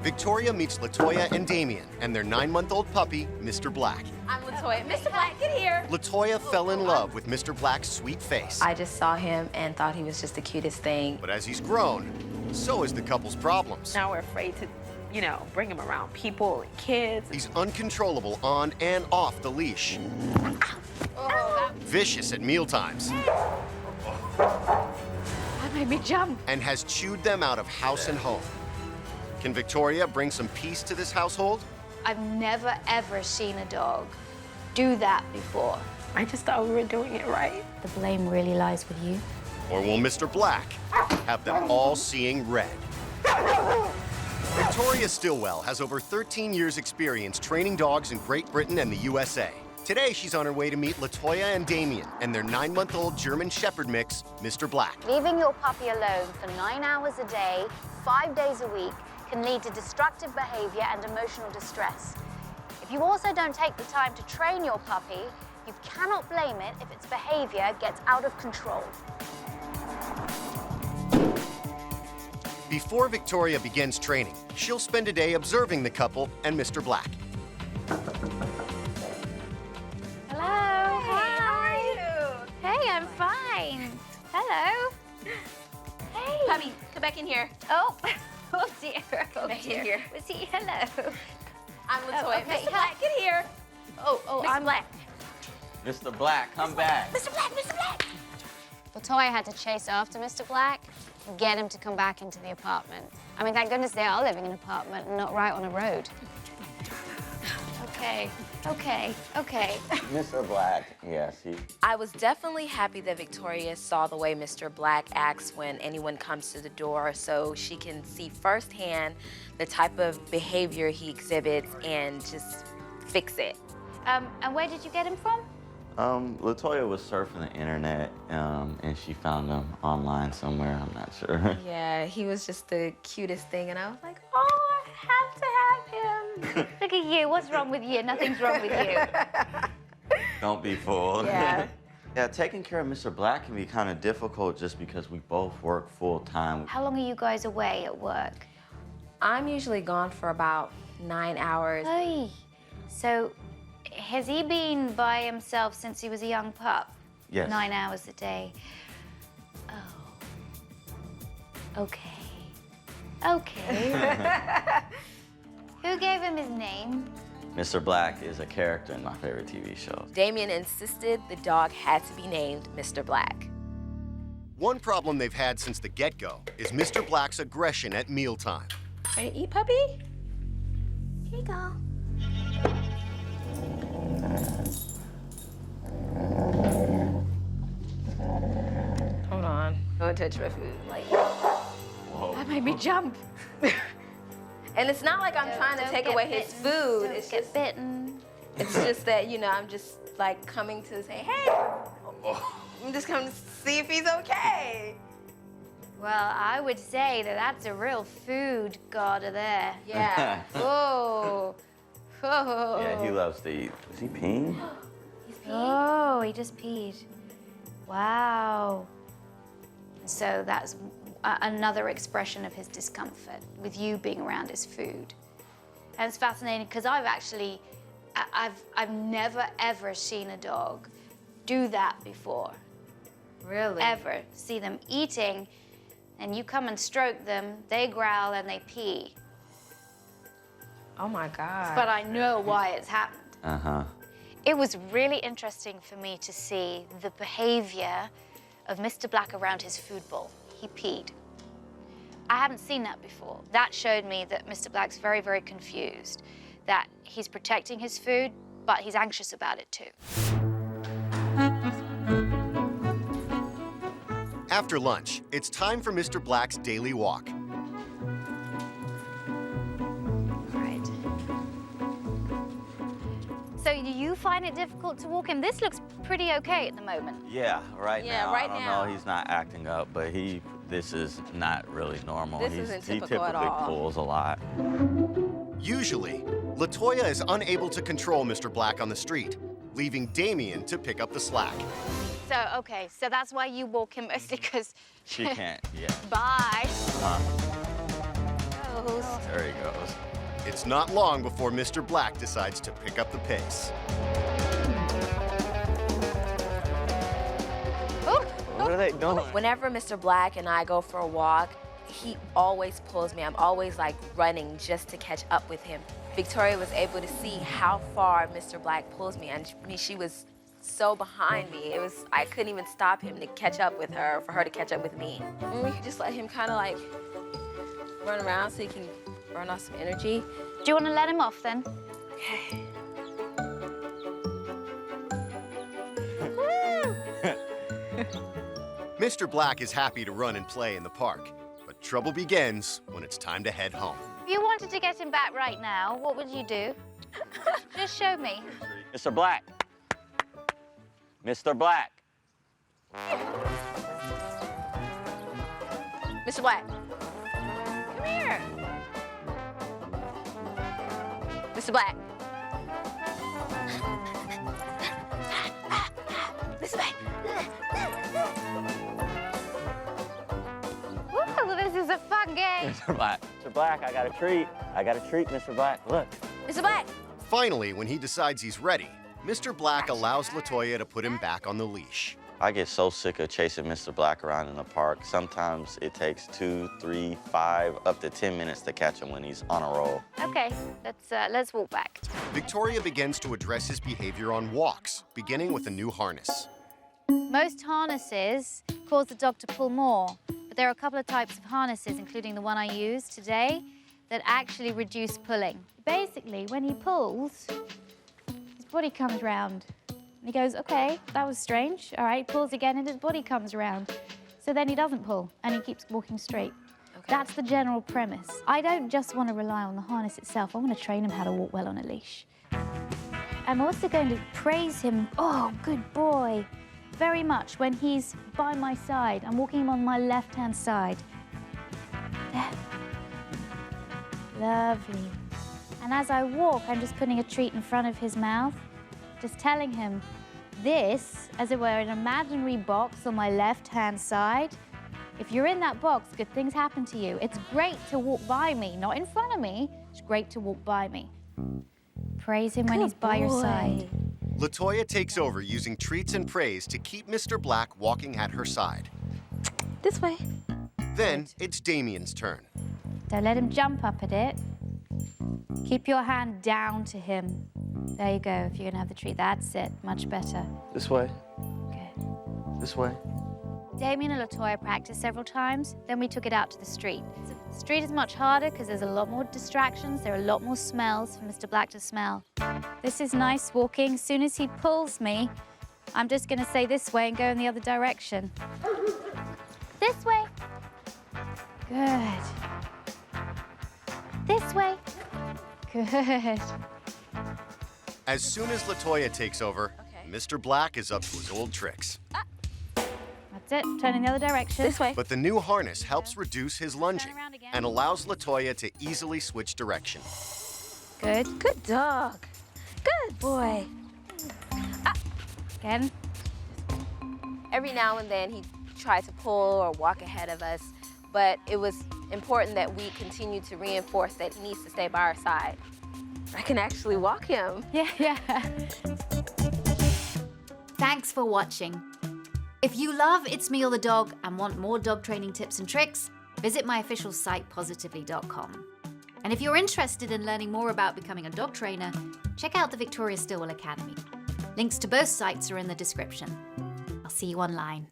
Victoria meets LaToya and Damien and their 9-month-old puppy, Mr. Black. I'm LaToya. Mr. Black, get here. LaToya fell in love with Mr. Black's sweet face. I just saw him and thought he was just the cutest thing. But as he's grown, so is the couple's problems. Now we're afraid to, bring him around people and kids. He's uncontrollable on and off the leash. Vicious at mealtimes. That made me jump. And has chewed them out of house and home. Can Victoria bring some peace to this household? I've never, ever seen a dog do that before. I just thought we were doing it right. The blame really lies with you. Or will Mr. Black have them all seeing red? Victoria Stilwell has over 13 years' experience training dogs in Great Britain and the USA. Today, she's on her way to meet LaToya and Damien and their 9-month-old German Shepherd mix, Mr. Black. Leaving your puppy alone for 9 hours a day, 5 days a week, can lead to destructive behavior and emotional distress. If you also don't take the time to train your puppy, you cannot blame it if its behavior gets out of control. Before Victoria begins training, she'll spend a day observing the couple and Mr. Black. Hello. Hey, how are you? Hey, I'm fine. Hello. Hey. Puppy, come back in here. Oh. Oh dear. Oh back in dear. here. Was he? Hello. I'm LaToya. okay, Mr. Black, get here. Oh, I'm Black. Mr. Black, come back. Mr. Black, Mr. Black. LaToya had to chase after Mr. Black and get him to come back into the apartment. I mean, thank goodness they are living in an apartment and not right on a road. Okay. Mr. Black, yes, he... I was definitely happy that Victoria saw the way Mr. Black acts when anyone comes to the door, so she can see firsthand the type of behavior he exhibits and just fix it. And where did you get him from? LaToya was surfing the internet, and she found him online somewhere, I'm not sure. Yeah, he was just the cutest thing, and I was like, oh, I have to have him. Look at you. What's wrong with you? Nothing's wrong with you. Don't be fooled. Yeah. Yeah, taking care of Mr. Black can be kind of difficult just because we both work full-time. How long are you guys away at work? I'm usually gone for about 9 hours. Hey. So, has he been by himself since he was a young pup? Yes. 9 hours a day. Oh. Okay. Okay. Who gave him his name? Mr. Black is a character in my favorite TV show. Damien insisted the dog had to be named Mr. Black. One problem they've had since the get-go is Mr. Black's aggression at mealtime. Ready to eat, puppy? Here you go. Hold on. Don't touch my food. Like, Whoa. that made me jump. And it's not like I'm trying to take away his food. Don't It's get just, bitten. it's just that, I'm just like coming to say, hey. I'm just coming to see if he's okay. Well, I would say that that's a real food god there. Yeah. Whoa. Whoa. Yeah, he loves to eat. Is he peeing? Oh, he just peed. Wow. So that's another expression of his discomfort with you being around his food. And it's fascinating because I've never ever seen a dog do that before. Really? Ever. See them eating and you come and stroke them, they growl and they pee. Oh my God. But I know why it's happened. Uh-huh. It was really interesting for me to see the behavior of Mr. Black around his food bowl. He peed. I haven't seen that before. That showed me that Mr. Black's very, very confused, that he's protecting his food, but he's anxious about it too. After lunch, it's time for Mr. Black's daily walk. Right. So do you find it difficult to walk him? This looks pretty okay at the moment. Yeah, right Yeah, now, right I don't now. know, he's not acting up, but this is not really normal. This isn't he typical at typically all. pulls a lot. Usually, LaToya is unable to control Mr. Black on the street, leaving Damien to pick up the slack. So, okay, so that's why you walk him mostly because... She can't, yeah. Bye. Uh-huh. goes. There he goes. It's not long before Mr. Black decides to pick up the pace. What are they doing? Whenever Mr. Black and I go for a walk, he always pulls me. I'm always like running just to catch up with him. Victoria was able to see how far Mr. Black pulls me. And I mean, she was so behind me. I couldn't even stop him to catch up with her, for her to catch up with me. And we could just let him kind of like run around so he can burn off some energy. Do you want to let him off then? Okay. Mr. Black is happy to run and play in the park, but trouble begins when it's time to head home. If you wanted to get him back right now, what would you do? Just show me. Mr. Black. Mr. Black. Mr. Black, come here. Mr. Black. Mr. Black. Woo, this is a fun game. Mr. Black. Mr. Black, I got a treat. I got a treat, Mr. Black. Look. Mr. Black. Finally, when he decides he's ready, Mr. Black allows LaToya to put him back on the leash. I get so sick of chasing Mr. Black around in the park. Sometimes it takes 2, 3, 5, up to 10 minutes to catch him when he's on a roll. Okay, let's walk back. Victoria begins to address his behavior on walks, beginning with a new harness. Most harnesses cause the dog to pull more, but there are a couple of types of harnesses, including the one I use today, that actually reduce pulling. Basically, when he pulls, his body comes round. And he goes, okay, that was strange. All right, pulls again and his body comes around. So then he doesn't pull and he keeps walking straight. Okay. That's the general premise. I don't just want to rely on the harness itself. I want to train him how to walk well on a leash. I'm also going to praise him, oh, good boy, very much when he's by my side. I'm walking him on my left-hand side. There. Lovely. And as I walk, I'm just putting a treat in front of his mouth, just telling him this, as it were, an imaginary box on my left-hand side. If you're in that box, good things happen to you. It's great to walk by me, not in front of me. It's great to walk by me. Praise him when he's by your side. LaToya takes over using treats and praise to keep Mr. Black walking at her side. This way. Then it's Damien's turn. Don't let him jump up at it. Keep your hand down to him. There you go, if you're gonna have the treat. That's it, much better. This way. Good. This way. Damien and LaToya practiced several times, then we took it out to the street. The street is much harder because there's a lot more distractions, there are a lot more smells for Mr. Black to smell. This is nice walking. As soon as he pulls me, I'm just gonna say this way and go in the other direction. This way. Good. This way. Good. As soon as LaToya takes over, Okay. Mr. Black is up to his old tricks. That's it, turn in the other direction. This way. But the new harness helps reduce his lunging around again. and allows LaToya to easily switch direction. Good. Good dog. Good boy. Again. Every now and then he tried to pull or walk ahead of us, but it was important that we continue to reinforce that he needs to stay by our side. I can actually walk him. Yeah. Thanks for watching. If you love It's Me or the Dog and want more dog training tips and tricks, visit my official site, positively.com. And if you're interested in learning more about becoming a dog trainer, check out the Victoria Stilwell Academy. Links to both sites are in the description. I'll see you online.